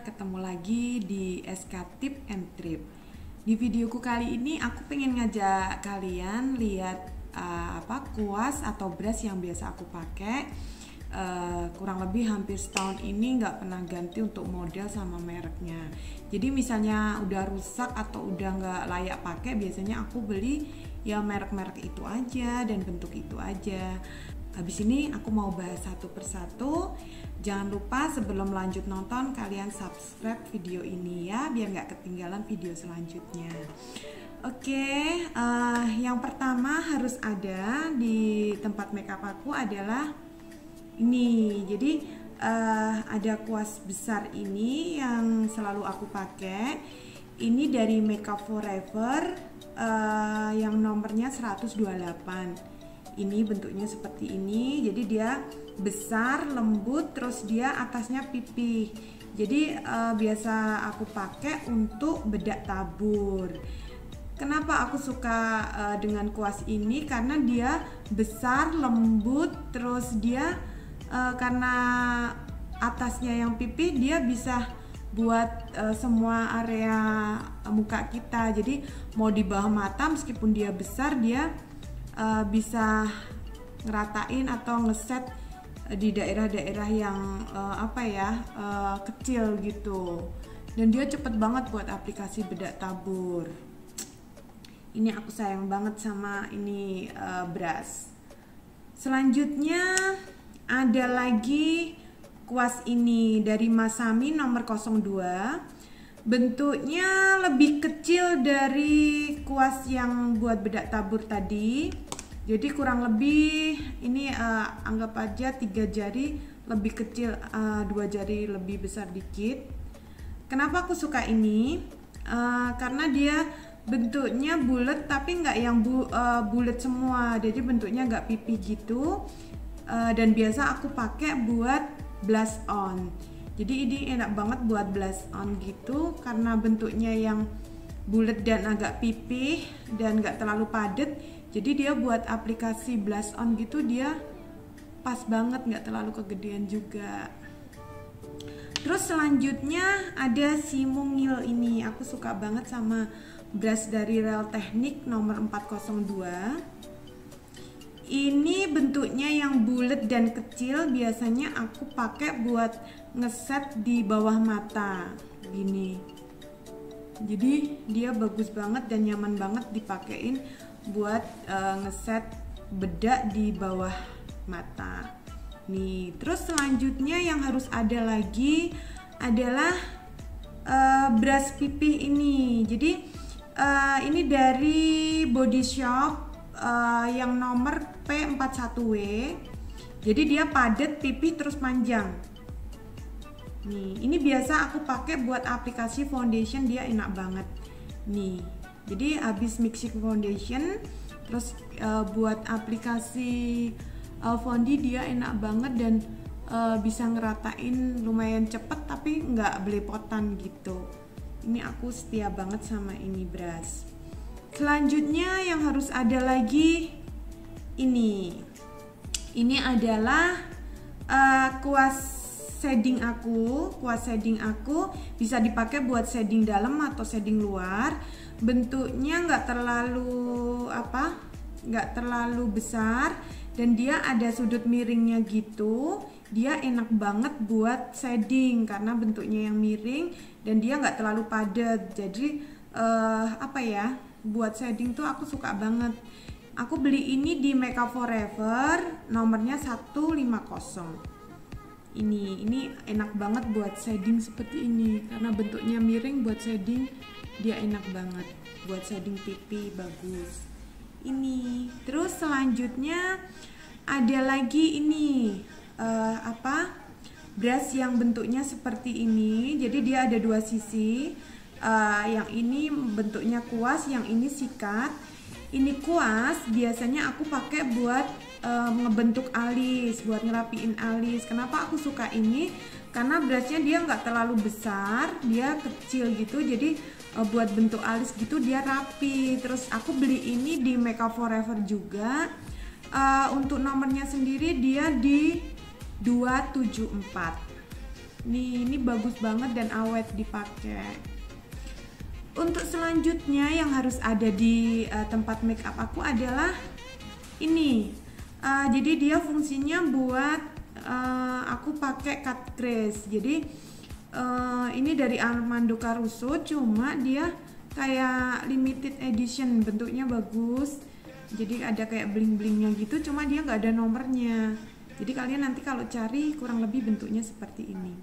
ketemu lagi di SK Tip and Trip. Di videoku kali ini aku pengen ngajak kalian lihat kuas atau brush yang biasa aku pakai. Kurang lebih hampir setahun ini nggak pernah ganti untuk model sama mereknya. Jadi misalnya udah rusak atau udah nggak layak pakai, biasanya aku beli ya merek-merek itu aja dan bentuk itu aja. Habis ini aku mau bahas satu persatu. Jangan lupa sebelum lanjut nonton kalian subscribe video ini ya, biar nggak ketinggalan video selanjutnya. Oke, yang pertama harus ada di tempat makeup aku adalah ini. Jadi ada kuas besar ini yang selalu aku pakai. Ini dari Makeup Forever yang nomornya 128. Ini bentuknya seperti ini, jadi dia besar, lembut, terus dia atasnya pipih. Jadi biasa aku pakai untuk bedak tabur. Kenapa aku suka dengan kuas ini? Karena dia besar, lembut, terus dia karena atasnya yang pipih, dia bisa buat semua area muka kita. Jadi mau di bawah mata, meskipun dia besar, dia bisa ngeratain atau ngeset di daerah-daerah yang kecil gitu. Dan dia cepet banget buat aplikasi bedak tabur. Ini aku sayang banget sama ini brush. Selanjutnya ada lagi kuas ini dari Masami nomor 02. Bentuknya lebih kecil dari kuas yang buat bedak tabur tadi. Jadi kurang lebih ini anggap aja 3 jari lebih kecil, 2 jari lebih besar dikit. Kenapa aku suka ini? Karena dia bentuknya bulat tapi nggak yang bulat semua. Jadi bentuknya nggak pipih gitu. Dan biasa aku pakai buat blush on. Jadi ini enak banget buat blush on gitu, karena bentuknya yang bulat dan agak pipih dan nggak terlalu padat. Jadi dia buat aplikasi blush on gitu, dia pas banget, nggak terlalu kegedean juga. Terus selanjutnya ada si mungil ini. Aku suka banget sama brush dari Real Technique nomor 402. Ini bentuknya yang bulat dan kecil, biasanya aku pakai buat ngeset di bawah mata gini. Jadi dia bagus banget dan nyaman banget dipakein buat ngeset bedak di bawah mata. Nih, terus selanjutnya yang harus ada lagi adalah brush pipih ini. Jadi ini dari Body Shop yang nomor P41W. Jadi dia padat, pipih, terus panjang. Nih, ini biasa aku pakai buat aplikasi foundation, dia enak banget. Nih, jadi habis mixing foundation, terus buat aplikasi fondi dia enak banget dan bisa ngeratain lumayan cepet tapi nggak belepotan gitu. Ini aku setia banget sama ini brush. Selanjutnya yang harus ada lagi ini. Ini adalah kuas shading aku. Kuas shading aku bisa dipakai buat shading dalam atau shading luar. Bentuknya nggak terlalu besar dan dia ada sudut miringnya gitu. Dia enak banget buat shading karena bentuknya yang miring dan dia nggak terlalu padat. Jadi buat shading tuh aku suka banget. Aku beli ini di Makeup Forever nomornya 150. Ini enak banget buat shading seperti ini karena bentuknya miring. Buat shading dia enak banget, buat shading pipi bagus. Ini terus selanjutnya ada lagi ini brush yang bentuknya seperti ini. Jadi dia ada dua sisi. Yang ini bentuknya kuas, yang ini sikat. Ini kuas biasanya aku pakai buat ngebentuk alis, buat ngerapiin alis. Kenapa aku suka ini? Karena brushnya dia nggak terlalu besar, dia kecil gitu. Jadi buat bentuk alis gitu dia rapi. Terus aku beli ini di Makeup Forever juga. Untuk nomornya sendiri dia di 274. Ini bagus banget dan awet dipakai. Untuk selanjutnya yang harus ada di tempat make up aku adalah ini. Jadi dia fungsinya buat aku pakai cut crease. Jadi ini dari Armando Caruso, cuma dia kayak limited edition, bentuknya bagus. Jadi ada kayak bling-blingnya gitu, cuma dia nggak ada nomornya. Jadi kalian nanti kalau cari kurang lebih bentuknya seperti ini.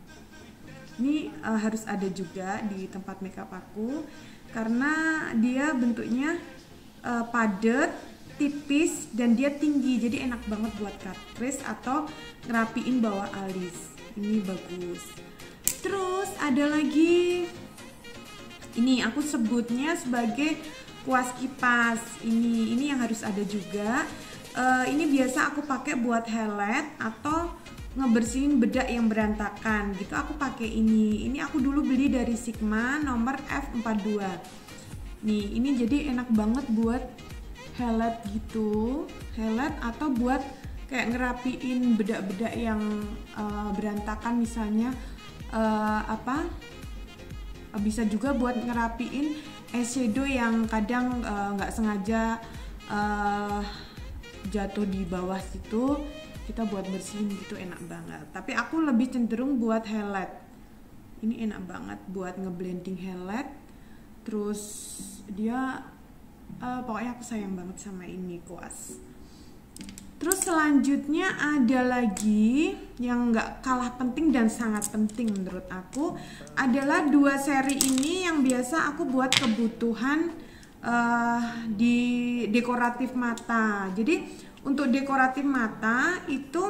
Ini harus ada juga di tempat makeup aku karena dia bentuknya padat, tipis, dan dia tinggi. Jadi enak banget buat cut crease atau ngerapiin bawah alis. Ini bagus. Terus ada lagi, ini aku sebutnya sebagai kuas kipas. Ini yang harus ada juga. Ini biasa aku pakai buat highlight atau ngebersihin bedak yang berantakan gitu. Aku pakai ini. Ini aku dulu beli dari Sigma nomor F42. Nih, ini jadi enak banget buat highlight gitu. Highlight atau buat kayak ngerapiin bedak-bedak yang berantakan misalnya. Bisa juga buat ngerapiin eyeshadow yang kadang nggak sengaja jatuh di bawah situ, kita buat bersihin gitu, enak banget. Tapi aku lebih cenderung buat highlight. Ini enak banget buat ngeblending highlight. Terus dia pokoknya aku sayang banget sama ini kuas. Terus selanjutnya ada lagi yang nggak kalah penting dan sangat penting menurut aku, adalah dua seri ini yang biasa aku buat kebutuhan di dekoratif mata. Jadi untuk dekoratif mata itu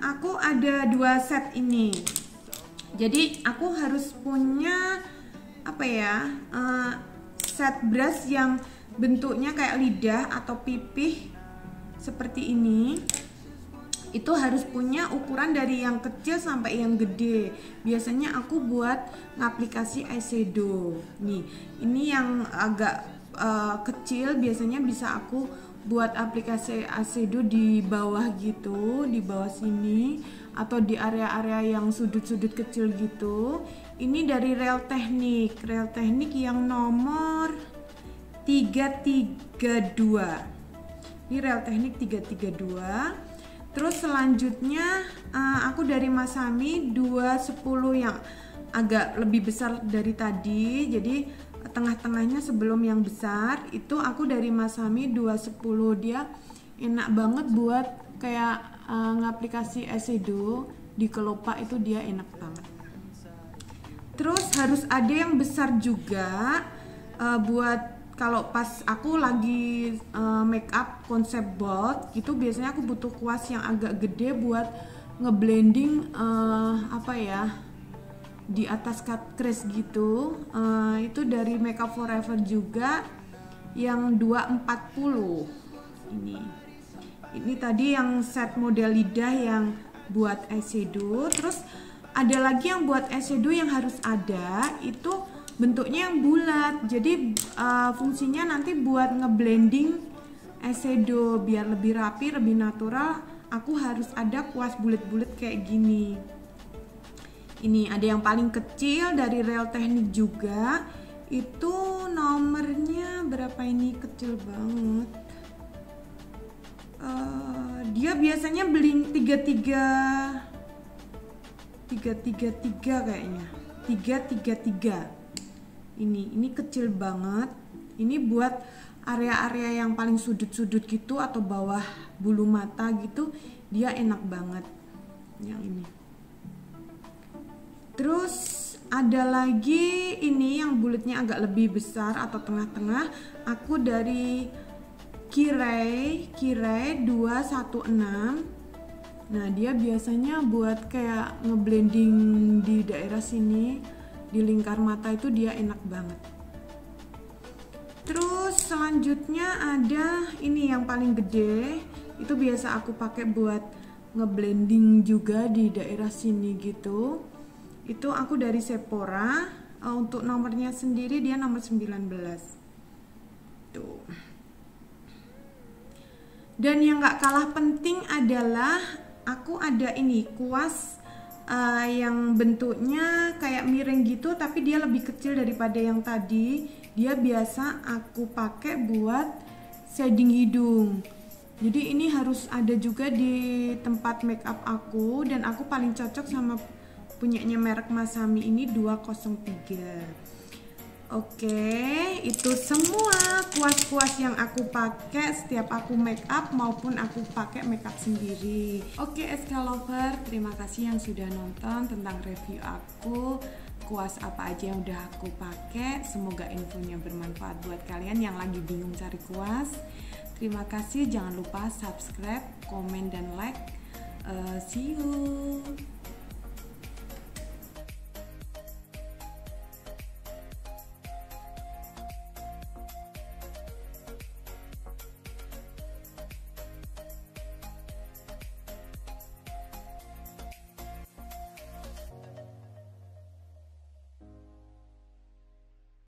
aku ada dua set ini. Jadi aku harus punya set brush yang bentuknya kayak lidah atau pipih seperti ini. Itu harus punya ukuran dari yang kecil sampai yang gede. Biasanya aku buat ngaplikasi eyeshadow. Nih, ini yang agak kecil biasanya bisa aku buat aplikasi eyeshadow di bawah gitu, di bawah sini atau di area-area yang sudut-sudut kecil gitu. Ini dari Real Technique yang nomor 332. Ini Real Technique 332. Terus selanjutnya aku dari Masami 210 yang agak lebih besar dari tadi. Jadi tengah-tengahnya sebelum yang besar itu aku dari Masami 210. Dia enak banget buat kayak ngaplikasi eyeshadow di kelopak, itu dia enak banget. Terus harus ada yang besar juga buat kalau pas aku lagi make up konsep bold gitu, biasanya aku butuh kuas yang agak gede buat ngeblending di atas cut crease gitu. Itu dari Makeup Forever juga yang 240. Ini tadi yang set model lidah yang buat eyeshadow. Terus ada lagi yang buat eyeshadow yang harus ada, itu bentuknya yang bulat. Jadi fungsinya nanti buat ngeblending eyeshadow biar lebih rapi, lebih natural. Aku harus ada kuas bulat-bulat kayak gini. Ini ada yang paling kecil dari Real Technique juga. Itu nomornya berapa ini? Kecil banget. Dia biasanya beli 333 kayaknya. 333. Ini kecil banget. Ini buat area-area yang paling sudut-sudut gitu atau bawah bulu mata gitu, dia enak banget yang ini. Terus ada lagi ini yang bulatnya agak lebih besar atau tengah-tengah. Aku dari Kirei 216. Nah, dia biasanya buat kayak ngeblending di daerah sini, di lingkar mata itu dia enak banget. Terus selanjutnya ada ini yang paling gede. Itu biasa aku pakai buat ngeblending juga di daerah sini gitu. Itu aku dari Sephora. Untuk nomornya sendiri dia nomor 19. Tuh. Dan yang gak kalah penting adalah aku ada ini kuas yang bentuknya kayak miring gitu, tapi dia lebih kecil daripada yang tadi. Dia biasa aku pakai buat shading hidung. Jadi ini harus ada juga di tempat make up aku, dan aku paling cocok sama punyanya merek Masami ini 203. Oke, itu semua kuas-kuas yang aku pakai setiap aku make up maupun aku pakai make up sendiri. Oke, SK Lover, terima kasih yang sudah nonton tentang review aku. Kuas apa aja yang udah aku pakai. Semoga infonya bermanfaat buat kalian yang lagi bingung cari kuas. Terima kasih, jangan lupa subscribe, komen, dan like. See you.